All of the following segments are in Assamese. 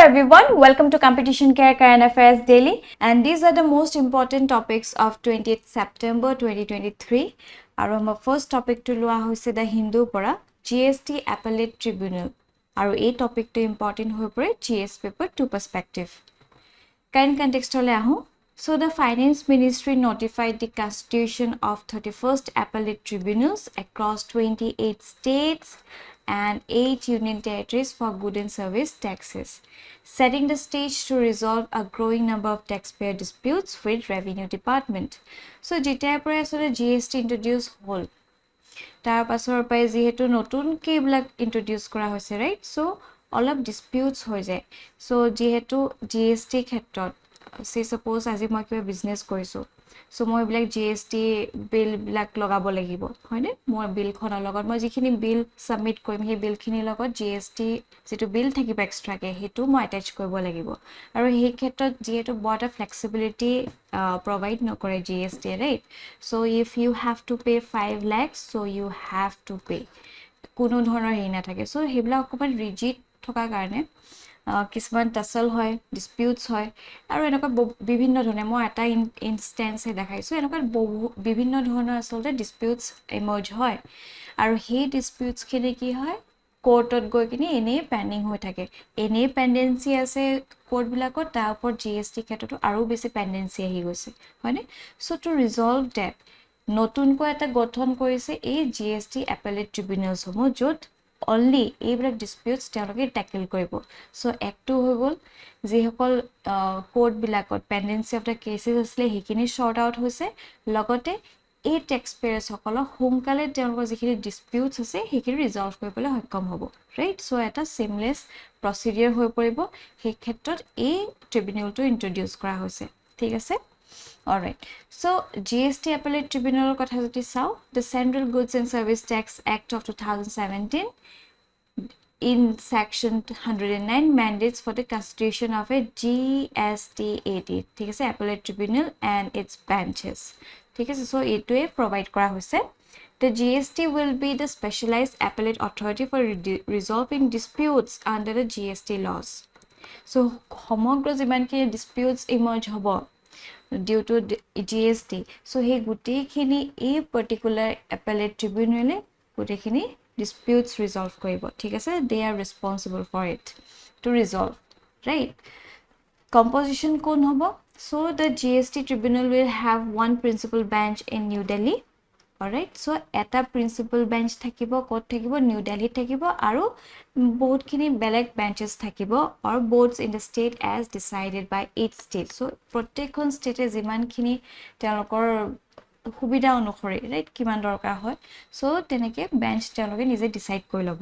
everyone, welcome to Competition Care Current Affairs Daily, and these are the most important topics of 20th September 2023. Aru our first topic to lua hoise the Hindu pora GST Appellate Tribunal. Aru a topic to important hoye pore GS paper 2 perspective. Current context ole ahu. So the Finance Ministry notified the constitution of 31st appellate tribunals across 28 states and 8 union territories for good and service taxes, setting the stage to resolve a growing number of taxpayer disputes with Revenue Department. So jetiar pore asole GST introduce hol. Tar pasor pai jehetu notun ke blak introduce kora hoise, right? So all of disputes hoy jay. So jehetu GST khetrot say suppose আজি মই কিবা বিজনেস কৰিছো সো মই ব্ল্যাক জিএসটি বিল ব্ল্যাক লগাব লাগিব হয়নে মই বিল খনৰ লগত মই যিখিনি বিল সাবমিট কৰিম সেই বিল খিনি লগত জিএসটি যেটো বিল থাকিব এক্সট্ৰাকে হেতু মই অ্যাটাচ কৰিব লাগিব আৰু সেই ক্ষেত্ৰত যেটো বড় ফ্লেক্সিবিলিটি প্ৰভাইড নকৰে GST right so if you have to pay 5 lakhs so you have to pay কোনো ধৰণৰ হেই না থাকে সো হেবলা অকমান ৰিজিড থকা কাৰণে কিছুমান টাসল হয় ডিসপিউটস হয় আৰু এনেকুৱা বিভিন্ন ধৰণে মই এটা ইনস্ট্যান্স দেখাইছো এনেকুৱা বিভিন্ন ধৰণৰ আসলতে ডিসপিউটস ইমাৰ্জ হয় আৰু সেই ডিসপিউটস খিনি কি হয় কোৰ্টত গৈ কিনি এনে পেন্ডিং হৈ থাকে এনে পেন্ডেন্সি আছে কোৰ্ট বিলাকত তাৰ ওপৰত জিএসটি ক্ষেত্ৰটো আৰু বেছি পেন্ডেন্সি আহি গৈছে হয়নে সো টু ৰিজলভ দ্যাট নতুনকৈ এটা গঠন কৰিছে এই জিএসটি এপেলেট ট্ৰিবিউনেলছ সমূহ য'ত only এইবিলাক disputes তেওঁলোকে ট্যাকল কৰিব সো একটো হৈ গল যেসকল কোৰ্ট বিলাকত পেন্ডেন্সি অফ দা কেसेस আসলে হেখিনি শৰ্ট আউট হৈছে লগতে এই ট্যাক্স পেয়াৰ্স সকলক সোনকালে তেওঁলোকৰ যিখিনি disputes আছে হেখিনি ৰিজলভ কৰিবলৈ সক্ষম হ'ব ৰাইট সো এটা সিমলেস প্ৰসিডিউৰ হৈ পৰিব সেই ক্ষেত্ৰত এই ট্ৰিবিউনেলটো ইন্ট্ৰোডিউস কৰা হৈছে ঠিক আছে Alright, so GST Appellate Tribunal kotha jodi sao, the Central Goods and Service Tax Act of 2017 in section 109 mandates for the constitution of a GST-AT, thik ase Appellate Tribunal and its branches. Thik ase, so etue provide kora hoise. The GST will be the specialized appellate authority for resolving disputes under the GST laws. So সমগ্ৰ যিমানখিনি disputes emerge hobo due to GST so he gutekhini a particular appellate tribunal gutekhini disputes resolve koribo thik ase they are responsible for it to resolve right composition kon hobo so the GST tribunal will have one principal bench in New Delhi alright so eta principal bench thakibo kot thakibo New Delhi thakibo aru bahut khini belek benches thakibo or boards in the state as decided by each state so protection state jiman khini telokor সুবিধা অনুসৰি ৰাইট কিমান দৰকাৰ হয় সো তেনেকে বেঞ্চ তেওঁলোকে নিজে ডিসাইড কৰি লব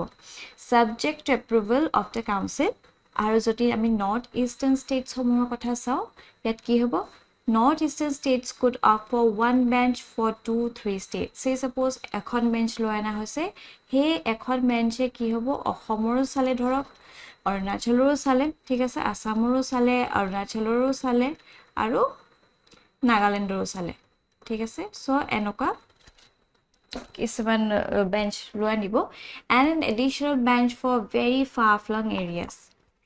subject to approval of the council আৰু যদি আমি নৰ্থ ইষ্টাৰ্ণ ষ্টেটছ সমূহৰ কথা চাও ইয়াত কি হ'ব North Eastern states could opt for one bench for 2-3 states. Say suppose এখন bench loyana hoise, he এখন bench ki hobo Assam sale dhorok, Arunachal sale, thik ase Assam sale, Arunachal sale, aru Nagaland sale. Thik ase so enoka কিছুমান bench loyanibo and an additional bench for very far-flung areas.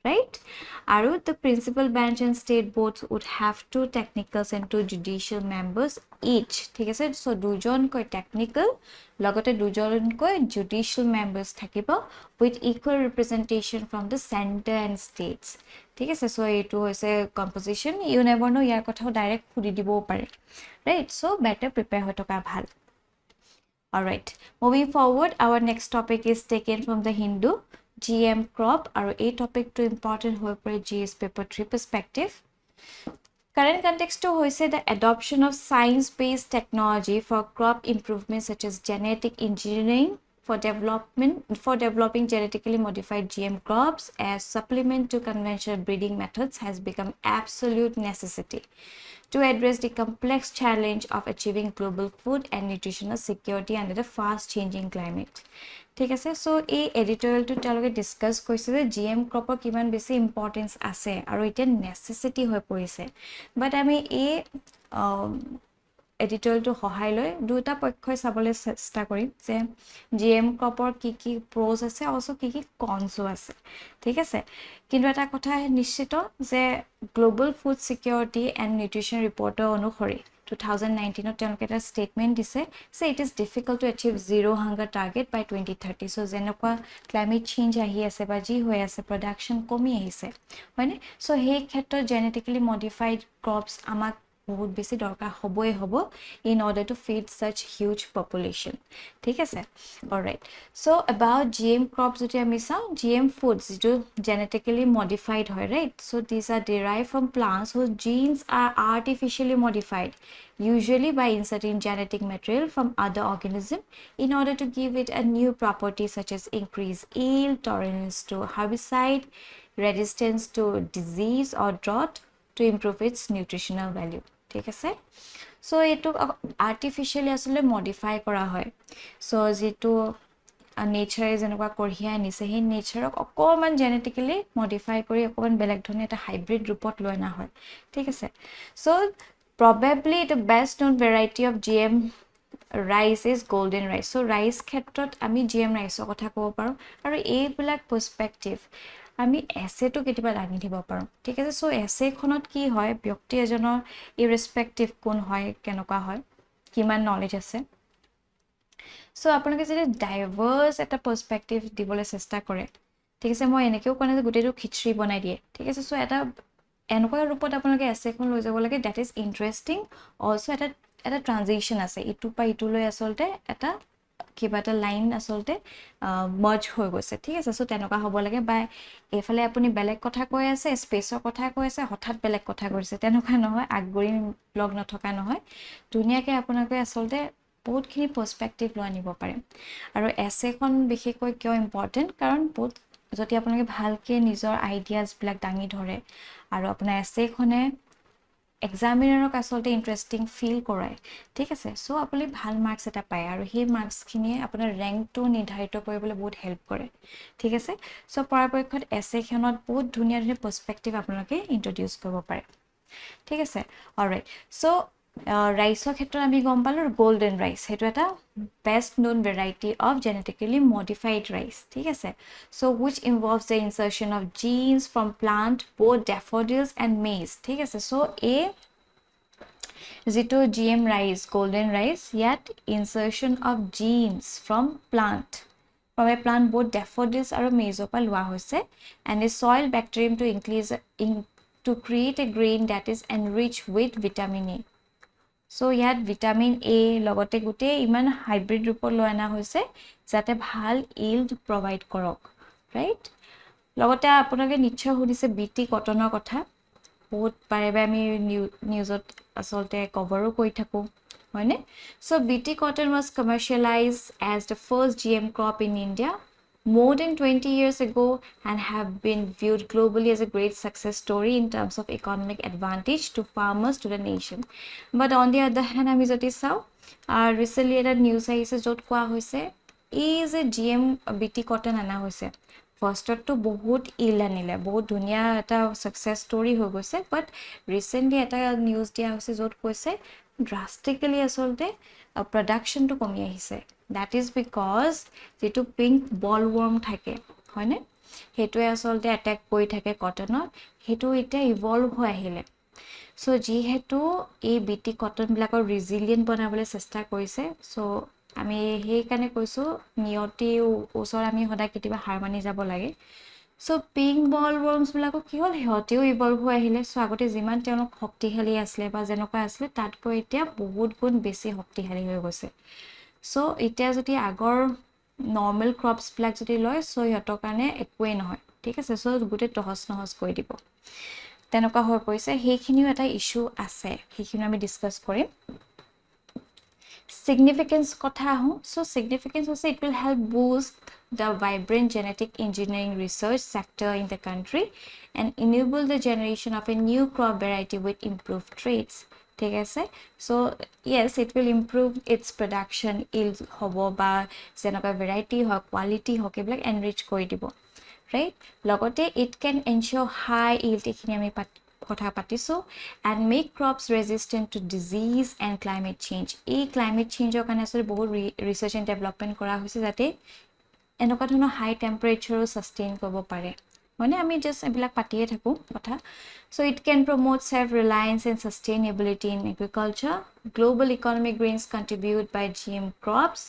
Right? Aru the principal bench and state boards would have 2 technicals and 2 judicial members each. ঠিক আছে so দুজন কয় technical লগতে দুজন কয় judicial members থাকিব with equal representation from the center and states. ঠিক আছে so এটো হৈছে composition you never know ইয়াৰ কথাও ডাইৰেক্ট খুদি দিব পাৰে right so better prepare হৈ থকা ভাল all right moving forward our next topic is taken from the Hindu GM crop aru a topic to important hoy pore GS paper 3 perspective current context to hoise the adoption of science based technology for crop improvement such as genetic engineering for developing genetically modified GM crops as supplement to conventional breeding methods has become absolute necessity to address the complex challenge of achieving global food and nutritional security under the fast changing climate ঠিক আছে সো এই এডিটৰিয়েলটো তেওঁলোকে ডিসকাস কৰিছে যে জিএম ক্ৰপৰ কিমান বেছি ইম্পৰ্টেন্স আছে আৰু এটা নেসেসিটি হৈ পৰিছে বাট আমি এই এডিটৰিয়েলটো সহায় লৈ দুটা পক্ষই চাবলৈ চেষ্টা কৰিম যে জিএম ক্ৰপৰ কি প্ৰ'জ আছে অলছো কি কনছো আছে ঠিক আছে কিন্তু এটা কথা নিশ্চিত যে global food security and nutrition ৰিপৰ্টৰ অনুসৰি 2019 তেওঁলোকে এটা ষ্টেটমেণ্ট দিছে যে it is difficult to achieve zero' hunger target by 2030 so' যেনেকুৱা ক্লাইমেট চেঞ্জ আহি আছে বা যি হৈ আছে প্ৰডাকশ্যন কমি আহিছে হয়নে চ' সেই ক্ষেত্ৰত জেনেটিকেলি মডিফাইড ক্ৰপছ আমাক বহুত বেছি দৰকাৰ হ'বই হ'ব in order to feed such huge population ঠিক আছে alright so about GM crops যদি আমি চাওঁ GM foods যিটো genetically modified হয় right so these are derived from plants whose genes are artificially modified usually by inserting genetic material from other organisms in order to give it a new property such as increased yield tolerance to herbicide resistance to disease or drought to improve its nutritional value ঠিক আছে সো এটো আৰ্টিফিশিয়ালি আসলে মডিফাই কৰা হয় সো যেটো নেচাৰে যেনেকুৱা কঢ়িয়াই আনিছে সেই নেচাৰক অকমান জেনেটিক্যালি মডিফাই কৰি অকমান বেলেগ ধৰণে এটা হাইব্ৰিড ৰূপত লৈ আনা হয় ঠিক আছে so probably the best known variety of GM rice is golden rice so rice ক্ষেত্ৰত আমি GM riceৰ কথা ক'ব পাৰো আৰু এইবিলাক পাৰ্সপেক্টিভ আমি এছেটো কেতিয়াবা দাঙি দিব পাৰোঁ ঠিক আছে সো এছেখনত কি হয় ব্যক্তি এজনৰ ইৰেসপেক্টিভ কোন হয় কেনেকুৱা হয় কিমান নলেজ আছে সো আপোনালোকে যদি ডাইভাৰ্স এটা পাৰ্সপেক্টিভ দিবলৈ চেষ্টা কৰে ঠিক আছে মই এনেকেও কোৱা নাই যে গোটেইটো খিচৰি বনাই দিয়ে ঠিক আছে সো এটা এনেকুৱা ৰূপত আপোনালোকে এছেখন লৈ যাব লাগে দ্যাট ইজ ইন্টাৰেষ্টিং অলসো এটা ট্ৰানজিশন আছে ইটো পা ইটোলৈ আসলতে এটা কিবা এটা লাইন আসলতে মাৰ্জ হৈ গৈছে ঠিক আছে সো তেনেকুৱা হ'ব লাগে বা এফালে আপুনি বেলেগ কথা কৈ আছে স্পেচৰ কথা কৈ আছে হঠাৎ বেলেগ কথা কৈছে তেনেকুৱা নহয় আগগৰি ব্লগ নথকা নহয় দুনিয়াকে আপোনালোকে আসলতে বহুতখিনি পাৰ্সপেক্টিভ লৈ আনিব পাৰে আৰু এছেখন বিশেষকৈ কিয় ইম্পৰ্টেণ্ট কাৰণ বহুত যদি আপোনালোকে ভালকে নিজৰ আইডিয়াজ বিলাক দাঙি ধৰে আৰু আপোনাৰ এছেখনে এক্সামিনাৰক আসলতে ইন্টাৰেষ্টিং ফিল কৰায় ঠিক আছে সো আপুনি ভাল মাৰ্কস এটা পায় আৰু সেই মাৰ্কসখিনিয়ে আপোনাৰ ৰেংকটো নিৰ্ধাৰিত কৰিবলৈ বহুত হেল্প কৰে ঠিক আছে সো পৰাপক্ষত এছেখনত বহুত ধুনীয়া ধুনীয়া পাৰ্সপেক্টিভ আপোনালোকে ইন্ট্ৰোডিউস কৰিব পাৰে ঠিক আছে অলৰাইট সো ৰাইসৰ ক্ষেত্ৰত আমি গম পালো গোল্ডেন ৰাইস হেতু এটা best known variety of genetically modified rice ঠিক আছে so which involves the insertion of genes from plant both daffodils and maize ঠিক আছে সো এ যেটো GM rice golden rice ইয়াত insertion of genes from a plant both daffodils আৰু maize পৰা লোৱা হৈছে and a soil bacterium to create a grain that is enriched with vitamin A so ইয়াত ভিটামিন এ লগতে গুটে ইমান হাইব্ৰিড ৰূপত লৈ আনা হৈছে যাতে ভাল ইল্ড প্ৰভাইড কৰক ৰাইট লগতে আপোনালোকে নিশ্চয় শুনিছে বিটি কটনৰ কথা বহুত পাৰে আমি নিউজত আসলতে কভাৰো কৰি থাকো হয়নে সো বিটি cotton was commercialized as the first GM crop in India more than 20 years ago and have been viewed globally as a great success story in terms of economic advantage to farmers to the nation but on the other hand আমি যদি চাও recently এটা নিউজ আহিছে য'ত কোৱা হৈছে is a GM বিটি কটন আনা হৈছে ফাৰ্ষ্টত তো বহুত ইল আনিলে বহুত ধুনীয়া এটা সাকসেস ষ্টৰী হৈ গৈছে বাট ৰিসেন্টলি এটা নিউজ দিয়া হৈছে য'ত কৈছে ড্ৰাস্টিক্যালি আসলতে প্ৰডাকশনটো কমি আহিছে that is because যেটো পিংক বলৱৰ্ম থাকে হয়নে হেতুৱে আসলতে অ্যাটাক কৰি থাকে কটনত হেতু এটা ইভলভ হৈ আহিলে সো যি হেতু এই বিটি কটন বিলাকৰ ৰেজিলিয়েন্ট বনাবলৈ চেষ্টা কৰিছে সো আমি হেই কানে কৈছো নিয়তি ওচৰ আমি হদা কিতিবা হাৰ মানি যাব লাগে সো পিংক বলৱৰ্মছ বিলাকো কি হল হেতেও ইভলভ হৈ আহিলে সো আগতে যিমান তেওঁলোক শক্তিশালী আছিল বা যেনেকুৱা আছিল তাতকৈ এতিয়া বহুত গুণ বেছি শক্তিশালী হৈ গৈছে সো এতিয়া যদি আগৰ নৰ্মেল ক্ৰপছ বিলাক যদি লয় সো ইহঁতৰ কাৰণে একোৱে নহয় ঠিক আছে সো গুটে তহস নহস কৰি দিব তেনেকুৱা হৈ পৰিছে হেইখিনিও এটা ইস্যু আছে হেইখিনি আমি ডিসকাস কৰিম significance kotha ahu so significance was it will help boost the vibrant genetic engineering research sector in the country and enable the generation of a new crop variety with improved traits ঠিক আছে so yes it will improve its production yield hobo ba jenaka variety ho quality ho ke black enrich koi dibo right logote it can ensure high yield ekhini ami কথা পাতিছো and make crops resistant to disease and climate change এই climate change ৰ কাৰণে আছে বহুত research and development কৰা হৈছে যাতে এনেকুৱা ধৰণৰ হাই টেম্পাৰেচাৰো সাস্টেইন কৰিব পাৰে মানে আমি জাস্ট এবিলাক পাতিয়ে থাকো কথা so it can promote self reliance and sustainability in agriculture global economic gains contributed by GM crops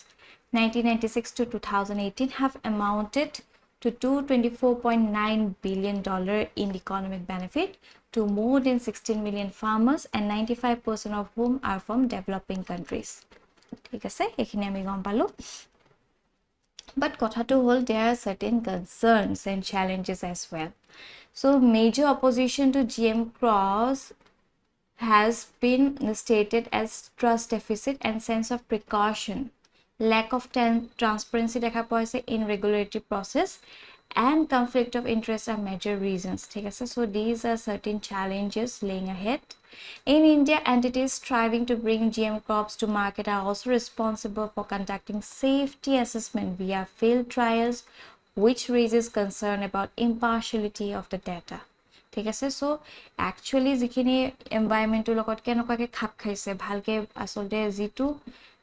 1996 to 2018 have amounted to $224.9 billion in economic benefit to more than 16 million farmers and 95% of whom are from developing countries. ঠিক আছে এখিনি আমি গম পালো but কথাটো হল there are certain concerns and challenges as well. So major opposition to GM crops has been stated as trust deficit and sense of precaution. Lack of transparency dekha poise in regulatory process and conflict of interest are major reasons. So these are certain challenges laying ahead. In India, entities striving to bring GM crops to market are also responsible for conducting safety assessment via field trials, which raises concern about impartiality of the data. ঠিক আছে সো একচুয়ালি যিখিনি এনভায়ৰনমেন্টৰ লগত কেনেকুৱাকে খাপ খাইছে ভালকে আসলতে যেটো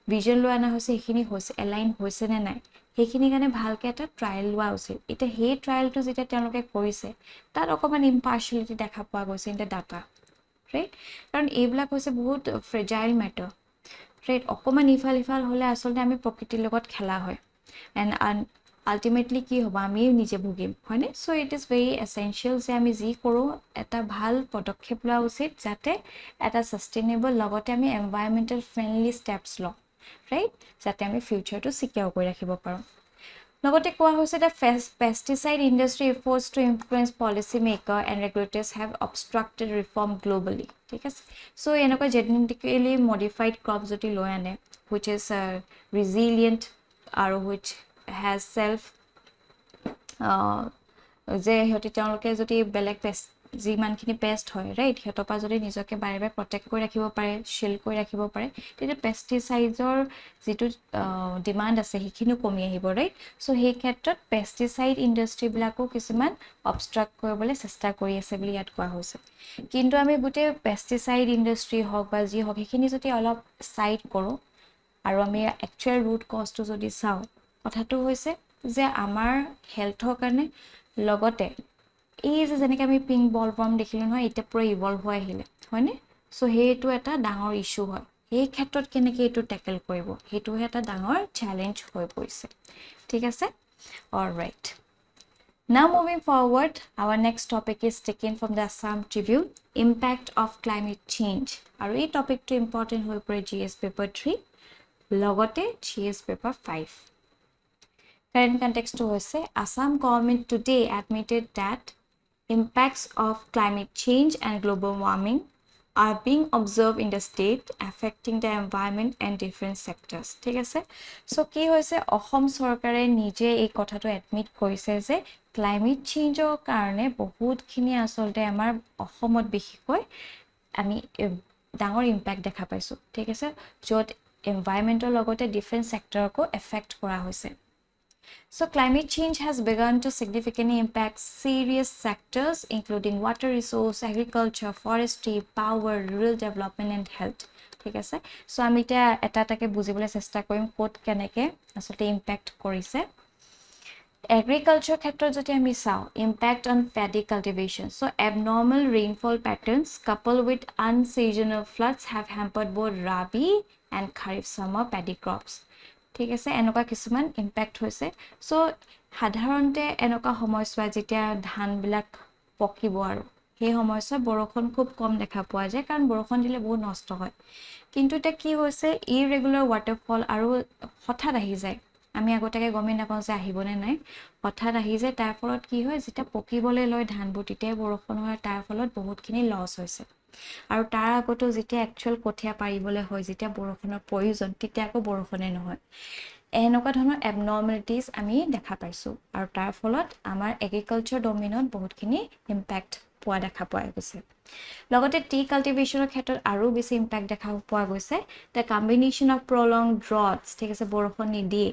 ভিজন লোৱা না হৈছে এখিনি হৈছে এলাইন হৈছে নে নাই সেইখিনি কাৰণে ভালকে এটা ট্ৰায়াল লোৱা উচিত এটা হে ট্ৰায়ালটো যেটা তেওঁলোকে কৰিছে তাত অকমান ইম্পাৰ্শিয়ালিটি দেখা পোৱা গৈছে ইন দা ডাটা ৰাইট কাৰণ এইবিলাক হৈছে বহুত ফ্ৰেজাইল মেটাৰ ৰাইট অকমান ইফাল হলে আসলতে আমি প্ৰকৃতিৰ লগত খেলা হয় এণ্ড ultimately কি হ'ব আমি নিজে ভুগিম হয়নে so it is very essential যে আমি যি কৰো এটা ভাল পদক্ষেপ লোৱা উচিত যাতে এটা সাস্টেইনেবল লগতে আমি এনভায়ৰনমেন্টাল ফ্ৰেন্ডলি স্টেপস লওঁ ৰাইট যাতে আমি ফিউচাৰটো সিকিউৰ কৰি ৰাখিব পাৰোঁ লগতে কোৱা হৈছে that pesticide industry efforts to influence policy maker and regulators have obstructed reform globally ঠিক আছে সো এনেকুৱা genetically modified crops যদি লৈ আনে which is resilient আৰু which has self যে হতে তেওঁলোকে যদি বেলেগ পেস্ট যিমানখিনি পেস্ট হয় ৰাইট হেতপা যদি নিজকে বাৰে প্ৰটেক্ট কৰি ৰাখিব পাৰে শিল্ড কৰি ৰাখিব পাৰে তেতিয়া পেস্টিসাইডৰ যেটো ডিমান্ড আছে হিখিনো কমি আহিব ৰাইট সো সেই ক্ষেত্ৰত পেস্টিসাইড ইন্ডাস্ট্ৰি বিলাকো কিছুমান অবষ্ট্ৰাক্ট কৰিবলৈ চেষ্টা কৰি আছে বুলি ইয়াত কোৱা হৈছে কিন্তু আমি গুটে পেস্টিসাইড ইন্ডাস্ট্ৰি হওক বা যি হওক হিখিনি যদি অলপ সাইড কৰো আৰু আমি একচুয়াল ৰুট কজটো যদি চাও কথাটো হৈছে যে আমাৰ হেলথৰ কাৰণে লগতে এই যে যেনেকৈ আমি পিংক বলৱৰ্ম দেখিলো নহয় এটা পুৰা ইভলভ হৈ আহিলে হয়নে সো হেটো এটা ডাঙৰ ইস্যু হয় এই ক্ষেত্ৰত কেনেকৈ এটো ট্যাকল কৰিব হেটো এটা ডাঙৰ চ্যালেঞ্জ হৈ পৰিছে ঠিক আছে alright now moving forward our next topic is taken from the Assam Tribune impact of climate change আৰু এই টপিকটো ইম্পৰ্টেন্ট হৈ পৰে GS paper 3 লগতে GS paper 5 current context to hoise Assam government today admitted that impacts of climate change and global warming are being observed in the state affecting the environment and different sectors ঠিক আছে সো কি হৈছে অসম চৰকাৰে নিজে এই কথাটো এডমিট কৰিছে যে ক্লাইমেট চেঞ্জৰ কাৰণে বহুতখিনি আসলতে আমাৰ অসমত বিশেষকৈ আমি ডাঙৰ ইম্প্যাক্ট দেখা পাইছো ঠিক আছে যত এনভায়ৰনমেন্টৰ লগতে ডিফাৰেন্ট সেক্টৰকো এফেক্ট কৰা হৈছে So climate change has begun to significantly impact serious sectors including water resource, agriculture, forestry, power, rural development and health. ঠিক আছে সো আমি এটা এটাকে বুজিবলৈ চেষ্টা কৰিম কোট কেনেকে আসলে ইম্প্যাক্ট কৰিছে agriculture ক্ষেত্ৰত যদি আমি চাও impact on paddy cultivation so abnormal rainfall patterns coupled with unseasonal floods have hampered both rabi and kharif summer paddy crops ঠিক আছে এনেকুৱা কিছুমান ইম্প্যাক্ট হৈছে সো সাধাৰণতে এনেকুৱা সময়ছোৱা যেতিয়া ধান বিলাক পকিব আৰু সেই সময়ছোৱা বৰষুণ খুব কম দেখা পোৱা যায় কাৰণ বৰষুণ দিলে বহুত নষ্ট হয় কিন্তু এটা কি হৈছে ইৰেগুলাৰ ওয়াটাৰফল আৰু হঠাৎ আহি যায় আমি আগতেকে গমে নাপাওঁ যে আহিবনে নাই হঠাৎ আহি যায় তাৰ ফলত কি হয় যেতিয়া পকিবলৈ লয় ধানবোৰ তেতিয়া বৰষুণ হয় তাৰ ফলত বহুতখিনি লছ হৈছে আৰু তাৰ আগতো যেতিয়া একচুয়াল কঠিয়া পাৰিবলৈ হয় যেতিয়া বৰষুণৰ প্ৰয়োজন তেতিয়া আকৌ বৰষুণে নহয় এনেকুৱা ধৰণৰ এবনৰ্মালিটিজ আমি দেখা পাইছো আৰু তাৰ ফলত আমাৰ এগ্ৰিকালচাৰ ডমিনত বহুতখিনি ইম্প্যাক্ট পোৱা দেখা পোৱা গৈছে লগতে টি কাল্টিভেশনৰ ক্ষেত্ৰত আৰু বেছি ইম্প্যাক্ট দেখা পোৱা গৈছে the combination of prolonged droughts ঠিক আছে বৰষুণ নিদিয়ে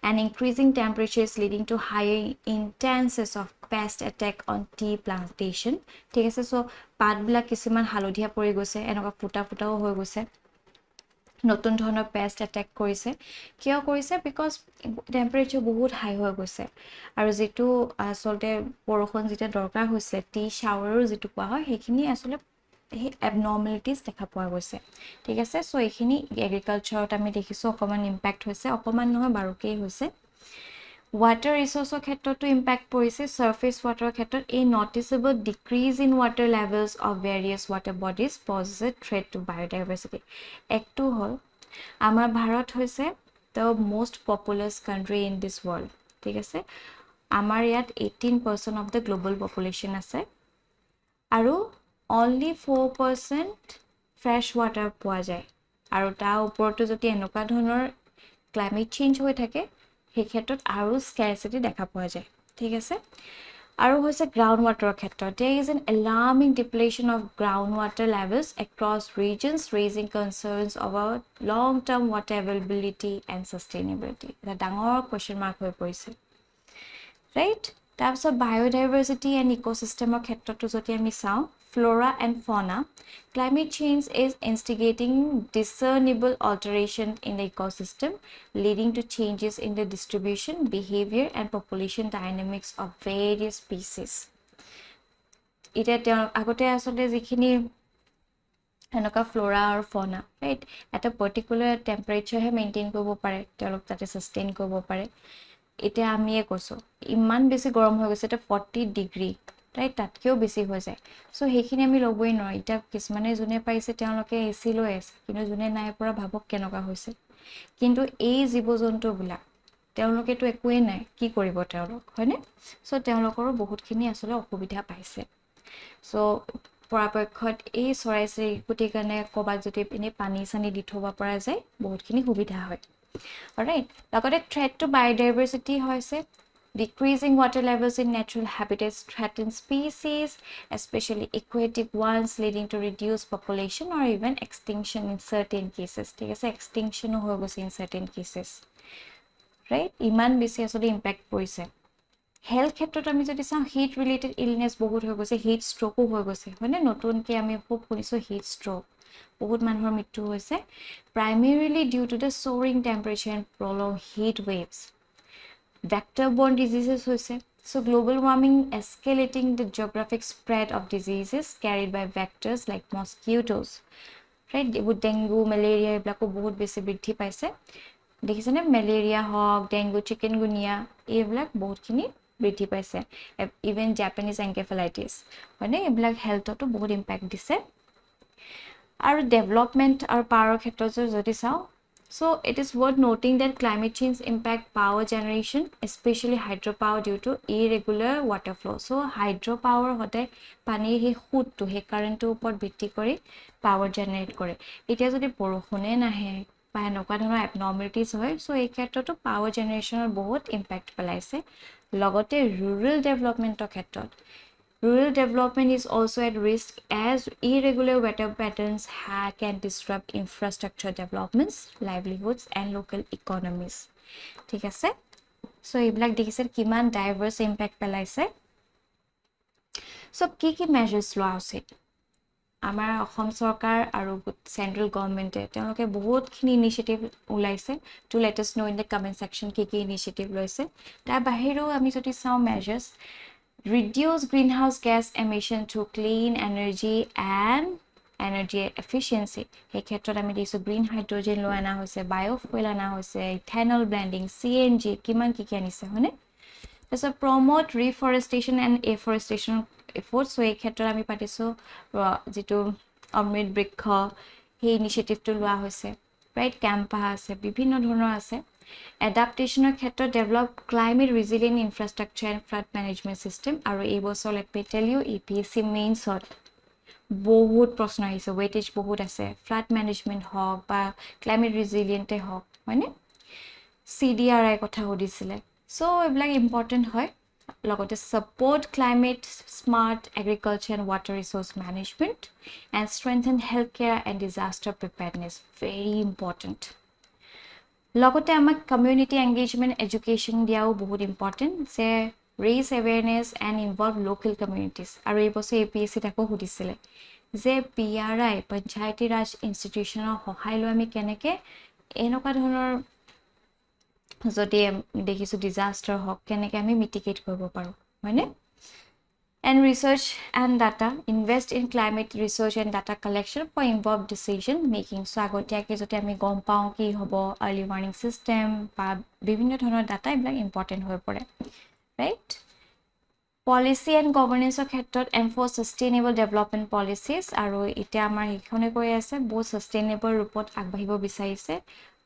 and increasing temperatures leading to higher intensities of pest attack on tea plantation ঠিক আছে সো পাতবিলাক কিছুমান হালধীয়া পৰি গৈছে এনেকুৱা ফুটা ফুটাও হৈ গৈছে নতুন ধৰণৰ পেষ্ট এটেক কৰিছে কিয় কৰিছে বিকজ টেম্পাৰেচাৰ বহুত হাই হৈ গৈছে আৰু যেটো আসলতে বৰষুণ যেটা দৰকাৰ হৈছে টি শাৱাৰৰ যেটো কোৱা হয় সেইখিনি আসলে এই এবনৰ্মেলিটিজ দেখা পোৱা গৈছে ঠিক আছে সো এইখিনি এগ্ৰিকালচাৰত আমি দেখিছো অকমান ইম্প্যাক্ট হৈছে অকমান নহয় বাৰুকেই হৈছে water resource ক্ষেত্ৰতো ইম্প্যাক্ট পৰিছে সাৰফেস ওয়াটাৰৰ ক্ষেত্ৰত a noticeable decrease in water levels of various water bodies poses a threat to biodiversity একটো হল আমাৰ ভাৰত হৈছে the most populous country in this world ঠিক আছে আমাৰ ইয়াত 18% of the global population আছে আৰু only 4% fresh water পোৱা যায় আৰু তাৰ ওপৰতো যদি এনেকুৱা ধৰণৰ ক্লাইমেট চেঞ্জ হৈ থাকে সেই ক্ষেত্ৰত আৰু স্কাৰচিটি দেখা পোৱা যায় ঠিক আছে আৰু হৈছে গ্ৰাউণ্ড ৱাটাৰৰ ক্ষেত্ৰত there is an alarming depletion of groundwater levels across regions raising concerns about long term water availability and sustainability এটা ডাঙৰ কোৱেশ্চন মাৰ্ক হৈ পৰিছে ৰাইট তাৰপিছত biodiversity and ecosystemৰ ক্ষেত্ৰতো যদি আমি চাওঁ flora and fauna climate change is instigating discernible alteration in the ecosystem leading to changes in the distribution behavior and population dynamics of various species এটা আগতে আসলে যিখিনি এনেকা flora আৰু fauna right at a particular temperature হে মেইনটেইন কৰিব পাৰে তেওঁলোক তাতে সাস্টেইন কৰিব পাৰে এটা আমিয়ে কৈছো ইমান বেছি গৰম হৈ গৈছে এটা 40 ডিগ্ৰী ৰাইট তাতকেও বেছি হৈ যায় সো সেইখিনি আমি লবই নোৱাৰো এটা কিছুমানে জুনে পাইছে তেওঁলোকে এসি লৈ আছে কিন্তু জুনে নাই পৰা ভাবক কেনেকা হৈছে কিন্তু এই জীবজন্তুবিলাক তেওঁলোকেটো একোৱে নাই কি কৰিব তেওঁলোক হয়নে সো তেওঁলোকৰো বহুতখিনি আসলে অসুবিধা পাইছে সো পৰাপক্ষত এই চৰাই চিৰিকটিৰ কাৰণে কবাত যদি এনে পানী সানি দি থব পৰা যায় বহুতখিনি সুবিধা হয় অলৰাইট লগতে threat to biodiversity হৈছে decreasing water levels in natural habitats threaten species especially aquatic ones leading to reduced population or even extinction in certain cases ঠিক আছে extinction হৈ গৈছে in certain cases right ইমান বেছি আসলে ইম্প্যাক্ট পৰিছে হেলথ ক্ষেত্ৰত আমি যদি চাওঁ হিট ৰিলেটেড ইলনেস বহুত হৈ গৈছে হিট ষ্ট্ৰোকো হৈ গৈছে মানে নতুনকৈ আমি খুব শুনিছো হিট ষ্ট্ৰোক বহুত মানুহৰ মৃত্যু হৈছে primarily due to the soaring temperature and prolonged heat waves vector-borne diseases hoise so global warming escalating the geographic spread of diseases carried by vectors like mosquitoes right dengue malaria eblako bahut beshi bridhi paise dekhisane malaria hok dengue chikungunya eblak bahut khini bridhi paise even japanese encephalitis hone eblak health to bahut impact dise aru development aru power ক্ষেত্ৰত যদি চাও so it is worth noting that climate change impact power generation especially hydropower due to irregular water flow so hydropower hote pani he khut to he current to upor bhitti kori power generate kore etia jodi borokhone nahe ba enoka dhona abnormalities hoy so ei khetroto to power generation or bahut impact pelaise logote rural development or khetrot Rural development is also at risk as irregular weather patterns can disrupt infrastructure developments, livelihoods, and local economies. ঠিক আছে? So, এইবিলাক দেখিছে কিমান diverse impact পেলাইছে. So, কি measures লোৱা উচিত? আমাৰ অসম চৰকাৰ আৰু সেন্ট্ৰেল গভৰ্নমেন্টে তেওঁলোকে বহুতখিনি ইনিচিয়েটিভ উলাইছে to let us know in the comment section কি ইনিচিয়েটিভ লৈছে. তাৰ বাহিৰেও আমি যদি চাওঁ measures reduce greenhouse gas emission through clean energy and energy efficiency এই ক্ষেত্ৰত আমি দিছো green hydrogen লৈ আনা হৈছে biofuel আনা হৈছে ethanol blending cng কিমান কি আনিছে হনে so promote reforestation and afforestation efforts so এই ক্ষেত্ৰত আমি পাতিছো যেটো অমৃত বৃক্ষ এই ইনিচিয়েটিভটো লোৱা হৈছে right camp আছে বিভিন্ন ধৰণৰ আছে adaptation of ক্ষেত্ৰত develop climate resilient infrastructure and flood management system আৰু এই বছৰ let me tell you APSC mains হত বহুত প্ৰশ্ন আহিছে weightage বহুত আছে flood management হওক বা climate resilient হওক মানে CDRI কথা হদিছিলে so এইবিলাক important হয় লগতে support climate smart agriculture and water resource management and strengthen healthcare and disaster preparedness very important লগতে আমাক কমিউনিটি এংগেজমেন্ট এডুকেশন দিয়াও বহুত ইম্পৰ্টেন্ট যে raise awareness and involve local communities আৰু এই বছৰ APSC আকৌ সুধিছিলে যে PRI পঞ্চায়তী ৰাজ ইনষ্টিটিউচনৰ সহায় লৈ আমি কেনেকৈ এনেকুৱা ধৰণৰ যদি দেখিছোঁ ডিজাষ্টাৰ হওক কেনেকৈ আমি মিটিগেট কৰিব পাৰোঁ হয়নে and research and data invest in climate research and data collection for involved decision making so আগতীয়াকৈ যদি আমি গম পাওঁ কি হ'ব early warning system বা বিভিন্ন ধৰণৰ ডাটা এইবিলাক ইম্পৰ্টেণ্ট হৈ পৰে ৰাইট পলিচি এণ্ড গভৰ্নেন্সৰ ক্ষেত্ৰত এনফৰ্চ ছাষ্টেইনেবল ডেভেলপমেণ্ট পলিচিছ আৰু এতিয়া আমাৰ সেইখনে কৈ আছে বহুত ছাষ্টেইনেবল ৰূপত আগবাঢ়িব বিচাৰিছে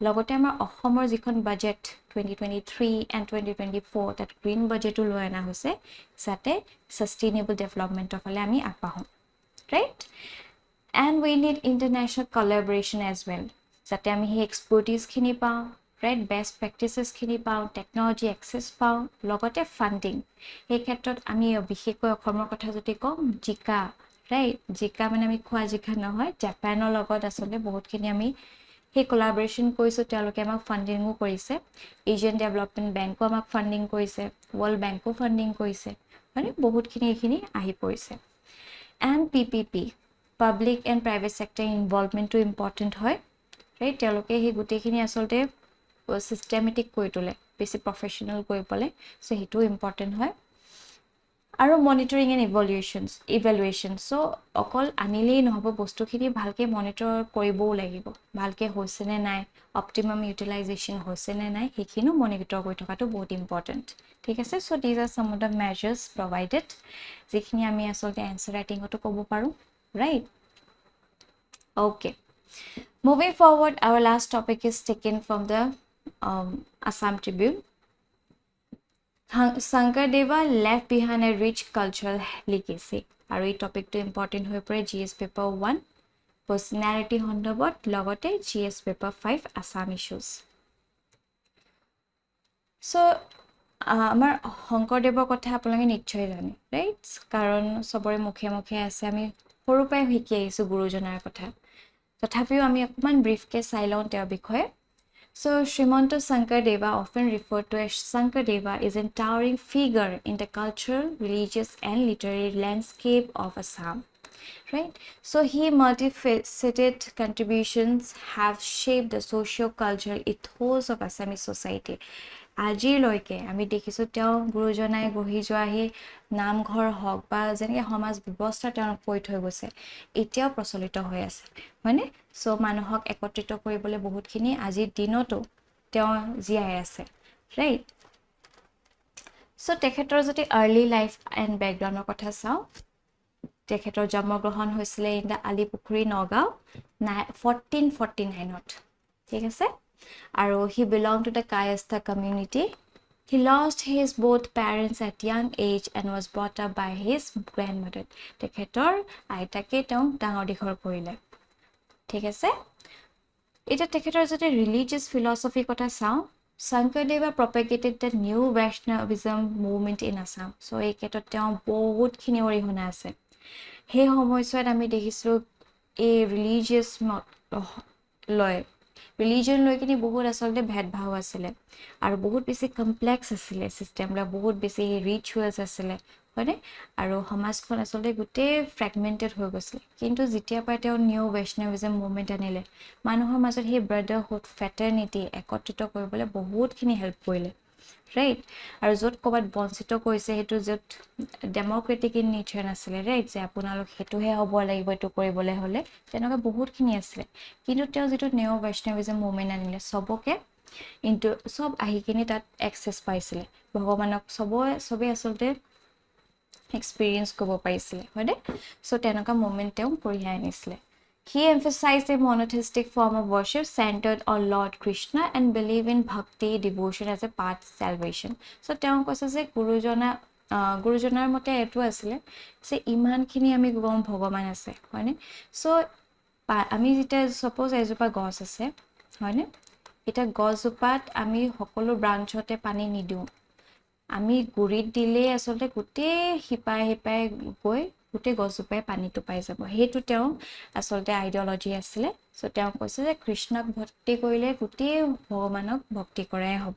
লগতে আমাৰ অসমৰ যিখন বাজেট 2023 and 2024 তাত গ্ৰীণ বাজেটো লৈ অনা হৈছে যাতে ছাষ্টেইনেবল ডেভেলপমেণ্টৰ ফালে আমি আগবাঢ়োঁ right and we need international collaboration as well যাতে আমি সেই এক্সপাৰ্টিজখিনি পাওঁ ৰাইট বেষ্ট প্ৰেক্টিচেছখিনি পাওঁ টেকন'লজি এক্সেছ পাওঁ লগতে ফাণ্ডিং সেই ক্ষেত্ৰত আমি বিশেষকৈ অসমৰ কথা যদি কওঁ জিকা ৰাইট জিকা মানে আমি খোৱা জিকা নহয় জাপানৰ লগত আচলতে বহুতখিনি আমি সেই কলাবৰেশ্যন কৰিছোঁ তেওঁলোকে আমাক ফাণ্ডিঙো কৰিছে এছিয়ান ডেভেলপমেণ্ট বেংকো আমাক ফাণ্ডিং কৰিছে ৱৰ্ল্ড বেংকো ফাণ্ডিং কৰিছে মানে বহুতখিনি এইখিনি আহি পৰিছে and PPP public and private sector ইনভলভমেণ্টটো ইম্পৰ্টেণ্ট হয় ৰাইট তেওঁলোকে সেই গোটেইখিনি আচলতে চিষ্টেমেটিক কৰি তোলে বেছি প্ৰফেশ্যনেল কৰি পেলাই চ' সেইটোও ইম্পৰ্টেণ্ট হয় আৰু মনিটৰিং এণ্ড ইভেলুৱেশ্যন চ' অকল আনিলেই নহ'ব বস্তুখিনি ভালকৈ মনিটৰ কৰিবও লাগিব ভালকৈ হৈছেনে নাই অপটিমাম ইউটিলাইজেশ্যন হৈছেনে নাই সেইখিনিও মনিটৰ কৰি থকাটো বহুত ইম্পৰ্টেণ্ট ঠিক আছে so' these are some of the measures provided যিখিনি আমি আচলতে এনচাৰ ৰাইটিঙতো ক'ব পাৰোঁ right okay moving forward our last topic is taken from the Assam Tribune Shankardeva left behind a rich cultural legacy আৰু এই টপিকটো ইম্পৰ্টেণ্ট হৈ পৰে GS পেপাৰ 1 পাৰ্চনেলিটি সন্দৰ্ভত লগতে GS পেপাৰ 5 আছাম ইছ্যুজ চ' আমাৰ শংকৰদেৱৰ কথা আপোনালোকে নিশ্চয় জানে ৰাইট কাৰণ চবৰে মুখে মুখে আছে আমি সৰুৰ পৰাই শিকি আহিছোঁ গুৰুজনাৰ কথা তথাপিও আমি অকণমান ব্ৰিফকৈ চাই লওঁ তেওঁৰ বিষয়ে So, Srimanta Shankardeva, often referred to as Shankardeva, is a towering figure in the cultural, religious, and literary landscape of Assam. Right? So, his multifaceted contributions have shaped the socio-cultural ethos of Assamese society. আজিলৈকে আমি দেখিছোঁ তেওঁ গুৰুজনাই গঢ়ি যোৱা সেই নামঘৰ হওক বা যেনেকৈ সমাজ ব্যৱস্থা তেওঁলোক কৰি থৈ গৈছে এতিয়াও প্ৰচলিত হৈ আছে হয়নে চ' মানুহক একত্ৰিত কৰিবলৈ বহুতখিনি আজিৰ দিনতো তেওঁ জীয়াই আছে ৰাইট চ' তেখেতৰ যদি আৰ্লি লাইফ এণ্ড বেকগ্ৰাউণ্ডৰ কথা চাওঁ তেখেতৰ জন্মগ্ৰহণ হৈছিলে ইন দ্য আলিপুখুৰী নগাঁও 1449ত ঠিক আছে আৰু he belonged to the Kayastha community. He lost his both parents at young age and was brought up by his grandmother. তেখেতৰ আইতাকে তেওঁক ডাঙৰ দীঘল কৰিলে ঠিক আছে এটা তেখেতৰ যদি ৰিলিজিয়াছ ফিলচফিৰ কথা চাওঁ Shankardeva propagated the new Vaishnavism movement in Assam. So এই ক্ষেত্ৰত তেওঁ বহুতখিনি অৰিহণা আছে সেই সময়ছোৱাত আমি দেখিছিলোঁ এই ৰিলিজিয়াছ লয় ৰিলিজন লৈ কিনি বহুত আচলতে ভেদভাৱ আছিলে আৰু বহুত বেছি কমপ্লেক্স আছিলে চিষ্টেমবিলাক বহুত বেছি ৰিচুৱেলছ আছিলে হয়নে আৰু সমাজখন আচলতে গোটেই ফ্ৰেগমেণ্টেড হৈ গৈছিলে কিন্তু যেতিয়াৰ পৰা তেওঁ নিউ বৈষ্ণৱিজম মুভমেণ্ট আনিলে মানুহৰ মাজত সেই ব্ৰাদাৰহুড ফ্ৰেটাৰ্নিটি একত্ৰিত কৰিবলৈ বহুতখিনি হেল্প কৰিলে ৰাইট আৰু য'ত ক'ৰবাত বঞ্চিত কৰিছে সেইটো য'ত ডেম'ক্ৰেটিক ইন নেচাৰ নাছিলে ৰাইট যে আপোনালোক সেইটোহে হ'ব লাগিব এইটো কৰিবলৈ হ'লে তেনেকুৱা বহুতখিনি আছিলে কিন্তু তেওঁ যিটো নিউ বৈষ্ণৱিজম মুভমেণ্ট আনিলে চবকে চব আহি কিনি তাত এক্সেছ পাইছিলে ভগৱানক চবেই আচলতে এক্সপিৰিয়েঞ্চ কৰিব পাৰিছিলে হয়নে চ' তেনেকুৱা মুভমেণ্ট তেওঁ কঢ়িয়াই আনিছিলে He emphasized a monotheistic form of worship centered on Lord Krishna and believed in bhakti, devotion as a path to salvation. So, তেওঁ কৈছে যে গুৰুজনাৰ মতে এইটো আছিলে যে ইমানখিনি আমি গম ভগৱান আছে হয়নে চ' আমি যেতিয়া ছাপ'জ এজোপা গছ আছে হয়নে এতিয়া গছজোপাত আমি সকলো ব্ৰাঞ্চতে পানী নিদিওঁ আমি গুৰিত দিলেই আচলতে গোটেই শিপাই গৈ গোটেই গছজোপাই পানীটো পাই যাব সেইটো তেওঁ আচলতে আইডিয়লজি আছিলে চ' তেওঁ কৈছে যে কৃষ্ণক ভক্তি কৰিলে গোটেই ভগৱানক ভক্তি কৰাই হ'ব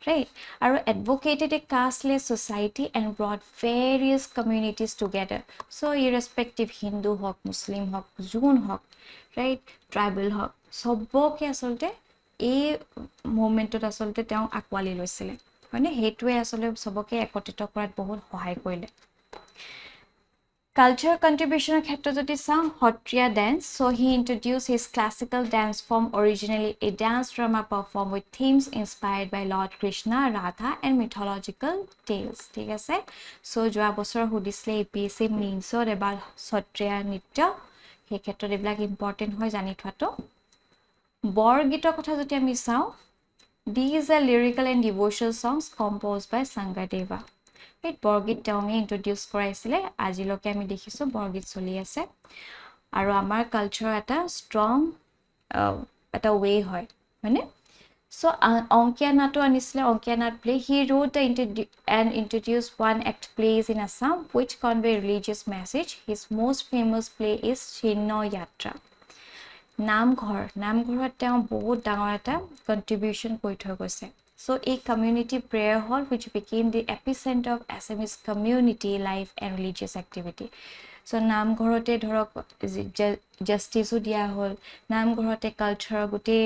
right? Aru advocated a casteless society and brought various communities together. So irrespective Hindu hok, Muslim hok, June hok, right, tribal hok, সবকে আসলতে এই মুভমেন্টত আসলতে তেওঁ আকোৱালি লৈছিলে মানে হেতুৱে আসলে সবকে একত্ৰিত কৰাত বহুত সহায় কৰিলে Cultural contribution ক্ষেত্ৰত যদি চাওঁ Sattriya dance, so he introduced his classical dance form, originally a dance drama performed with themes inspired by Lord Krishna, Radha and mythological tales. ঠিক আছে so যোৱা বছৰ সুধিছিলে APSC মেইনছত এবাৰ সত্ৰীয়া নৃত্য সেই ক্ষেত্ৰত এইবিলাক ইম্পৰ্টেণ্ট হয় জানি থোৱাটো বৰগীতৰ কথা যদি আমি চাওঁ these are lyrical and devotional songs composed by Sangadeva. It Borgeet তেওঁঙে introduce কৰাইছিলে আজিলৈকে আমি দেখিছো বৰগীত চলি আছে আৰু আমাৰ কালচাৰ এটা ষ্ট্ৰং এটা ওয়ে হয় মানে so অংকিয়া নাটো আনিছিলে অংকিয়া নাট play he wrote and introduced one act plays in Assam which convey religious message his most famous play is Shinno Yatra নামঘৰত তেওঁ বহুত ডাঙৰ এটা কন্ট্ৰিবিউশন কৰি থৈ গৈছে So a community prayer hall which became the epicenter of Assamese community life and religious activity. So নামঘৰতে ধৰক জাস্টিসও দিয়া হল নামঘৰতে কালচাৰ গুটে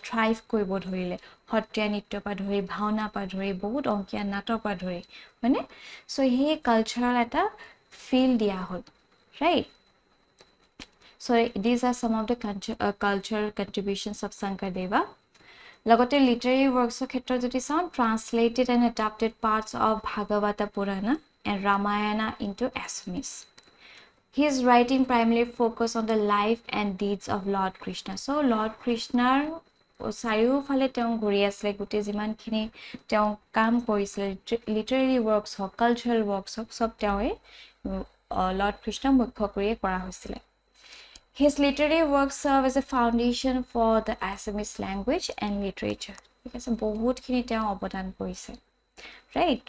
থ্ৰাইভ কৰিব ধৰিলে সত্ৰীয়া নৃত্য পা ধৰি ভাওনা পা ধৰি বহুত অংকীয়া নাটক পা ধৰি মানে সো হে কালচাৰাল এটা ফিল দিয়া হল right So these are some of the cultural contributions of Sankardeva. Lagote literary works of ক্ষেত্ৰত যদি চাওঁ translated and adapted parts of Bhagavata Purana and Ramayana into Assamese. His writing primarily focused on the life and deeds of Lord Krishna. So Lord Krishna চাৰিওফালে তেওঁ ঘূৰি আছিল গুটে যিমানখিনি তেওঁ কাম কৰিছিল লিটাৰেৰী ওয়াৰ্কস হক কালচাৰাল ওয়াৰ্কস হক সব তেওঁৱে লৰ্ড কৃষ্ণ মুখ্য কৰি কৰা হৈছিল His literary works serve as a foundation for the Assamese language and literature. Because বহুত খিনি তেওঁ অবদান কৰিছে right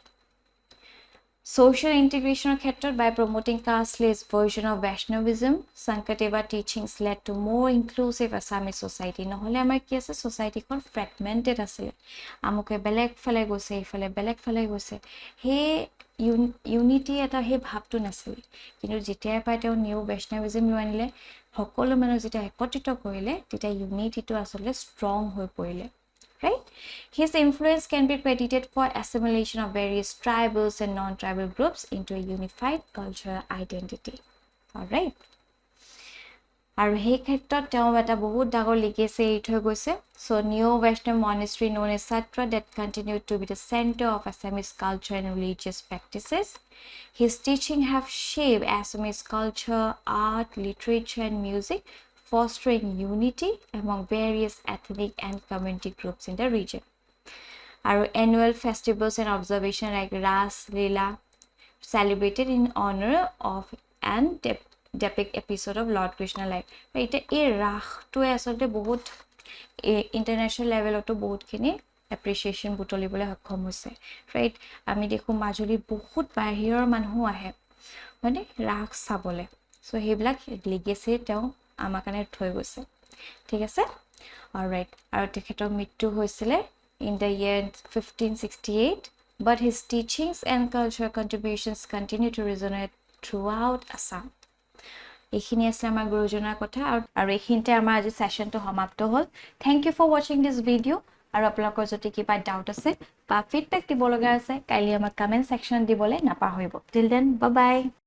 social integration ক্ষেত্ৰত by promoting casteless version of Vaishnavism Sankardeva teachings led to more inclusive Assamese society নহলে আমাৰ কি আছে society খন fragmented আছিল আমুকে বেলেগ ফলে গৈছে ইফালে বেলেগ ফলে গৈছে হে ইউনিটি এটা হে ভাবটো নাছিল কিন্তু যেতিয়া পাই তেওঁ নিউ Vaishnavism আনিলে সকলো মানুহ যেটা একত্ৰিত কৰিলে তেতিয়া ইউনিটিটো আসলে ষ্ট্ৰং হৈ পৰিলে right his influence can be credited for assimilation of various tribals and non-tribal groups into a unified cultural identity all right আৰু সেই ক্ষেত্ৰত তেওঁ এটা বহুত ডাঙৰ লিগেসি এৰি থৈ গৈছে so neo Vaishnav monastery known as Satra that continued to be the center of Assamese culture and religious practices his teaching have shaped Assamese culture art literature and music fostering unity among various ethnic and community groups in the region our annual festivals and observation like Ras Leela celebrated in honor of and depict episode of Lord Krishna life right এই ৰাসটোৱে আসলতে বহুত ইন্টাৰনেশ্যনেল লেভেলতো বহুত খিনি এপ্ৰিচিয়েচন বুটলিবলৈ সক্ষম হৈছে ৰাইট আমি দেখো মাজুলীত বহুত বাহিৰৰ মানুহ আহে মানে ৰাস চাবলে সো হেবিলাক লিগেসি তেওঁ আমাৰ কাৰণে থৈ গৈছে ঠিক আছে অলৰাইট আৰু তেখেতৰ মৃত্যু হৈছিল in the year 1568 but his teachings and cultural contributions continue to resonate throughout Assam এইখিনি আছে আমাৰ গুৰুজনাৰ কথা আৰু এইখিনতে আমাৰ আজি সেশনটো সমাপ্ত হ'ল thank you for watching this video আৰু আপোনালোকৰ যদি কিবা ডাউট আছে বা ফিডবেক দিব লগা আছে কাইলৈ আমাৰ কমেন্ট সেকশন দিবলৈ নাপাহৰিব টিল দেন বাই বাই